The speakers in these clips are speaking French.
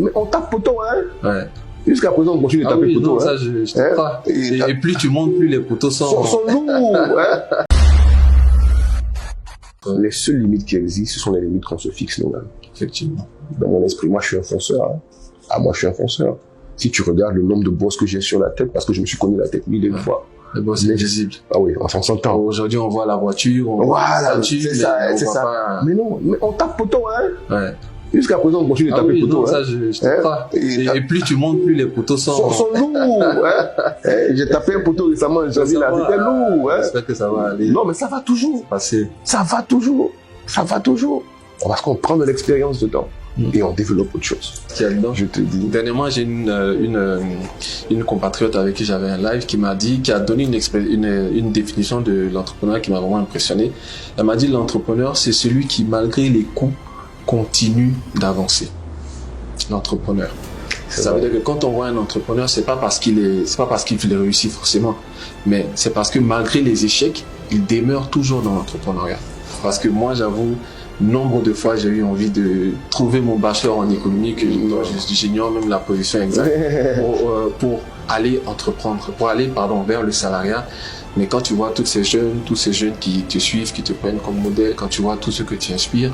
Mais on tape poteau, hein. Ouais. Jusqu'à présent, on continue de taper poteau. Non, ça, je te crois. Et plus tu montes, plus les poteaux sont lourds. Hein. Les seules limites qui existent, ce sont les limites qu'on se fixe nous-mêmes. Effectivement. Dans mon esprit, moi, je suis un fonceur. Hein. Ah, moi, je suis un fonceur. Si tu regardes le nombre de bosses que j'ai sur la tête, parce que je me suis cogné la tête 1000 fois. Le boss est visible. Ah oui, on s'entend. Aujourd'hui, on voit la voiture, on voit la voiture, c'est ça. Pas... Mais non, mais on tape poteau, hein. Ouais. Jusqu'à présent, on continue de taper poteau. Non, ça, je te crois. Et plus tu montes, plus les poteaux sont lourds. Hein. J'ai tapé un poteau récemment, j'ai dit là, c'était lourd. Hein. J'espère que ça va aller. Non, mais ça va toujours. Ça va toujours. Ça va toujours. Parce qu'on prend de l'expérience dedans. Et on développe autre chose. Je te dis. Dernièrement, j'ai une compatriote avec qui j'avais un live qui a donné une définition de l'entrepreneur qui m'a vraiment impressionné. Elle m'a dit l'entrepreneur, c'est celui qui, malgré les coups, continue d'avancer. L'entrepreneur. Ça veut dire que quand on voit un entrepreneur, c'est pas parce qu'il réussit forcément, mais c'est parce que malgré les échecs, il demeure toujours dans l'entrepreneuriat. Parce que moi, j'avoue, nombre de fois, j'ai eu envie de trouver mon bachelor en économie, que j'ignore même la position exacte, pour aller entreprendre, vers le salariat. Mais quand tu vois tous ces jeunes qui te suivent, qui te prennent comme modèle, quand tu vois tout ce que tu inspires,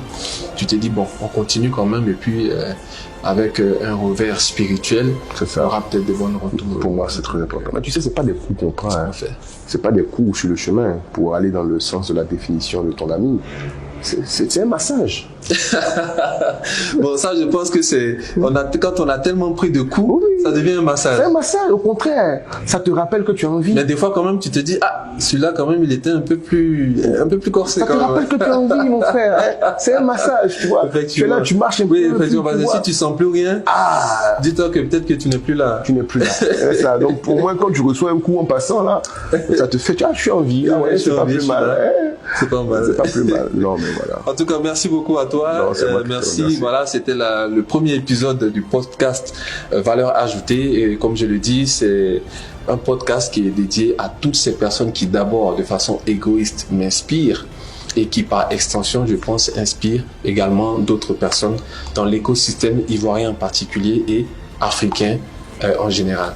tu te dis, bon, on continue quand même, et puis avec un revers spirituel, on aura peut-être de bonnes retours. Pour moi, c'est très important. Mais tu sais, c'est pas des coups qu'on prend. Hein. C'est pas des coups sur le chemin pour aller dans le sens de la définition de ton ami. C'est un massage. Bon, ça, je pense que quand on a tellement pris de coups, ça devient un massage. C'est un massage, au contraire. Ça te rappelle que tu as envie. Mais des fois, quand même, tu te dis, celui-là, quand même, il était un peu plus corsé. Ça te rappelle que tu as envie, mon frère. Hein. C'est un massage, tu vois. Tu es là, tu marches un peu. Oui, effectivement, parce que si tu sens plus rien, dis-toi que peut-être que tu n'es plus là. Tu n'es plus là. Ça. Donc, pour moi, quand tu reçois un coup en passant, là, ça te fait, je suis en vie. C'est pas plus mal. C'est pas mal. C'est pas plus mal. Non, mais voilà. En tout cas, merci beaucoup à toi. Merci. Voilà, c'était le premier épisode du podcast Valeur ajoutée. Et comme je le dis, c'est un podcast qui est dédié à toutes ces personnes qui d'abord, de façon égoïste, m'inspirent et qui, par extension, je pense, inspirent également d'autres personnes dans l'écosystème ivoirien en particulier et africain en général.